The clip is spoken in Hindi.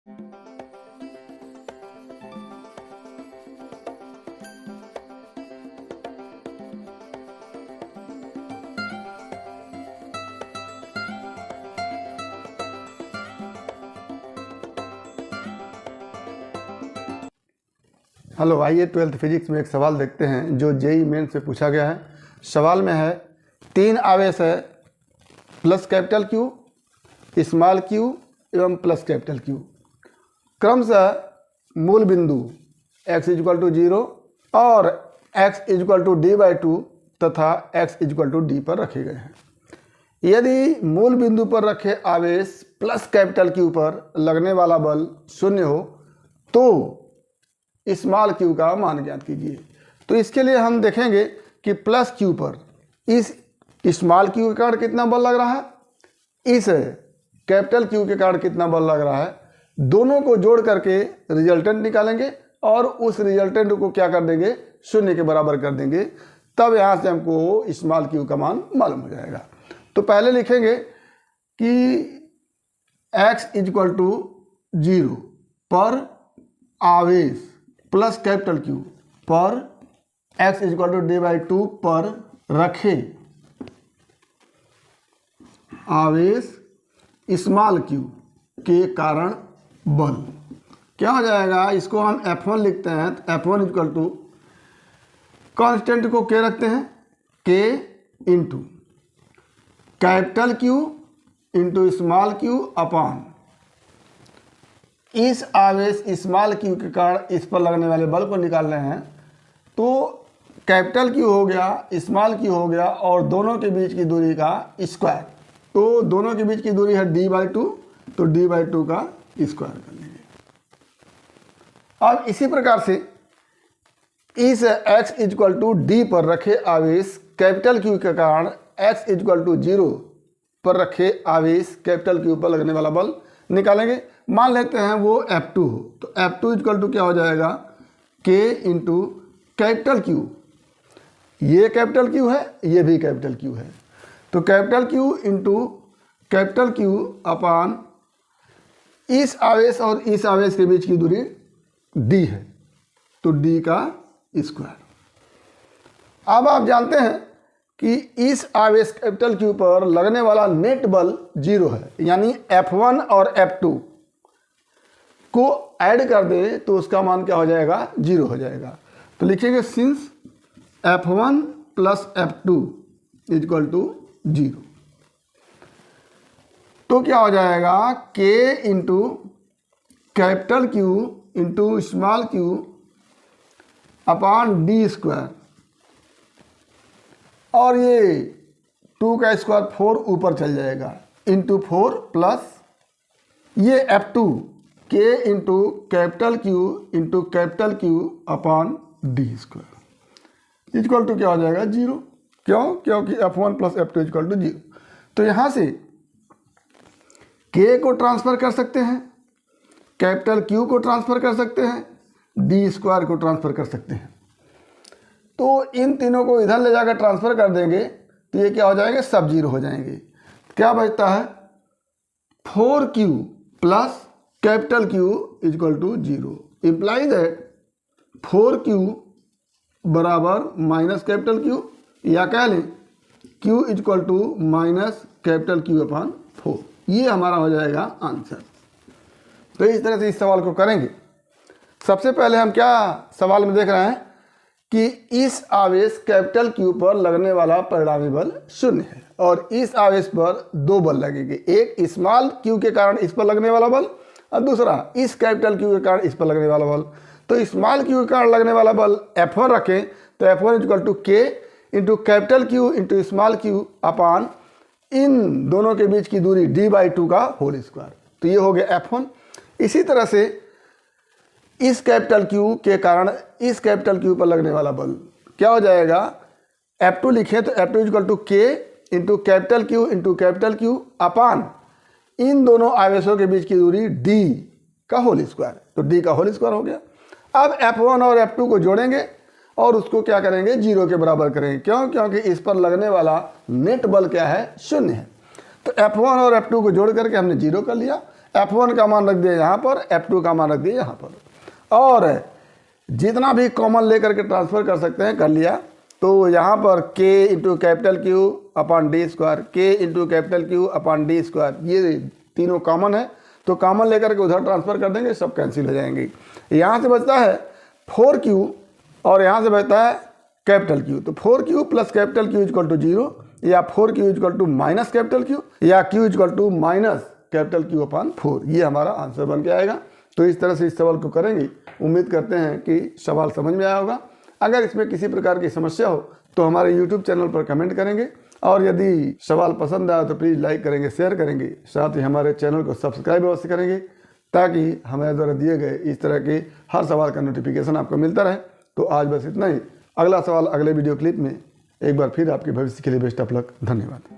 हेलो, आइए 12th फिजिक्स में एक सवाल देखते हैं जो जेईई मेन से पूछा गया है। सवाल में है 3 आवेश है plus capital Q, small Q एवं प्लस कैपिटल क्यू। क्रमशः मूल बिंदु x = 0 और x = d/2 तथा x = d पर रखे गए हैं। यदि मूल बिंदु पर रखे आवेश प्लस कैपिटल क्यू पर लगने वाला बल 0 हो तो स्मॉल क्यू का मान ज्ञात कीजिए। तो इसके लिए हम देखेंगे कि प्लस क्यू पर इस स्मॉल क्यू के कारण कितना बल लग रहा है, इस कैपिटल क्यू के कारण कितना बल लग रहा है, दोनों को जोड़ करके रिजल्टेंट निकालेंगे और उस रिजल्टेंट को क्या कर देंगे, 0 के बराबर कर देंगे। तब यहाँ से हमको स्मॉल क्यू का मान मालूम हो जाएगा। तो पहले लिखेंगे कि x = 0 पर आवेश प्लस कैपिटल क्यू पर x = d/2 पर रखे आवेश स्मॉल क्यू के कारण बल क्या हो जाएगा। इसको हम F1 लिखते हैं। तो F1 = कांस्टेंट को K रखते हैं, K into capital Q into small Q upon इस आवेश स्मॉल क्यू के कारण इस पर लगने वाले बल को निकाल रहे हैं। तो कैपिटल क्यू हो गया, स्मॉल क्यू हो गया और दोनों के बीच की दूरी का स्क्वायर। तो दोनों के बीच की दूरी है d/2, तो d/2 का स्क्वायर कर लेंगे। अब इसी प्रकार से इस x = d पर रखे आवेश कैपिटल क्यू के कारण x = 0 पर रखे आवेश कैपिटल क्यू पर लगने वाला बल निकालेंगे। मान लेते हैं वो F2 हो, तो F2 = क्या हो जाएगा, K इंटू कैपिटल क्यू। ये कैपिटल क्यू है, ये भी कैपिटल क्यू है, तो capital Q into capital Q upon इस आवेश और इस आवेश के बीच की दूरी d है, तो d का स्क्वायर। अब आप जानते हैं कि इस आवेश कैपिटल क्यू पर लगने वाला नेट बल 0 है, यानी F1 और F2 को ऐड कर दे तो उसका मान क्या हो जाएगा, 0 हो जाएगा। तो लिखेंगे सिंस F1 + F2 = 0। तो क्या हो जाएगा, K into capital Q into small Q upon d², और ये 2 का स्क्वायर 4 ऊपर चल जाएगा, इंटू 4 प्लस ये F2 K into capital Q into capital Q upon d² equal to क्या हो जाएगा, 0। क्यों, क्योंकि F1 + F2 = 0। तो यहाँ से K को ट्रांसफ़र कर सकते हैं, कैपिटल Q को ट्रांसफ़र कर सकते हैं, d² को ट्रांसफ़र कर सकते हैं। तो इन तीनों को इधर ले जाकर ट्रांसफ़र कर देंगे तो ये क्या हो जाएंगे, सब 0 हो जाएंगे। क्या बचता है, 4Q plus capital Q = 0। Imply that 4Q बराबर माइनस कैपिटल Q, या कह लें Q = minus capital Q upon 4। ये हमारा हो जाएगा आंसर। तो इस तरह से इस सवाल को करेंगे। सबसे पहले हम क्या सवाल में देख रहे हैं कि इस आवेश कैपिटल Q पर लगने वाला परिणामी बल 0 है और इस आवेश पर 2 बल लगेंगे, एक स्मॉल Q के कारण इस पर लगने वाला बल और दूसरा इस कैपिटल Q के कारण इस पर लगने वाला बल। तो स्मॉल Q के कारण लगने वाला बल F1 रखें तो F1 = K into capital Q into small Q अपान इन दोनों के बीच की दूरी d/2 का होल स्क्वायर। तो ये हो गया F1। इसी तरह से इस कैपिटल Q के कारण इस कैपिटल Q पर लगने वाला बल क्या हो जाएगा, F2 लिखें तो F2 = K into capital Q into capital Q अपान इन दोनों आवेशों के बीच की दूरी d का होल स्क्वायर। तो d का होल स्क्वायर हो गया। अब F1 और F2 को जोड़ेंगे और उसको क्या करेंगे, 0 के बराबर करेंगे। क्यों, क्योंकि इस पर लगने वाला नेट बल क्या है, 0 है। तो F1 और F2 को जोड़ करके हमने 0 कर लिया। F1 का मान रख दिया यहाँ पर, F2 का मान रख दिया यहाँ पर, और जितना भी कॉमन लेकर के ट्रांसफ़र कर सकते हैं कर लिया। तो यहाँ पर K into capital Q upon D square, K into capital Q upon D square, ये तीनों कॉमन है, तो कॉमन लेकर के उधर ट्रांसफ़र कर देंगे, सब कैंसिल हो जाएंगे। यहाँ से बचता है 4Q और यहाँ से बचता है कैपिटल Q। तो 4Q plus capital Q equal to 0, या 4Q equal to minus capital Q, या Q equal to minus capital Q upon 4, ये हमारा आंसर बन के आएगा। तो इस तरह से इस सवाल को करेंगे। उम्मीद करते हैं कि सवाल समझ में आया होगा। अगर इसमें किसी प्रकार की समस्या हो तो हमारे YouTube चैनल पर कमेंट करेंगे, और यदि सवाल पसंद आया तो प्लीज़ लाइक करेंगे, शेयर करेंगे, साथ ही हमारे चैनल को सब्सक्राइब अवश्य करेंगे, ताकि हमारे द्वारा दिए गए इस तरह के हर सवाल का नोटिफिकेशन आपको मिलता रहे। तो आज बस इतना ही। अगला सवाल अगले वीडियो क्लिप में। एक बार फिर आपके भविष्य के लिए बेस्ट ऑफ लक। धन्यवाद।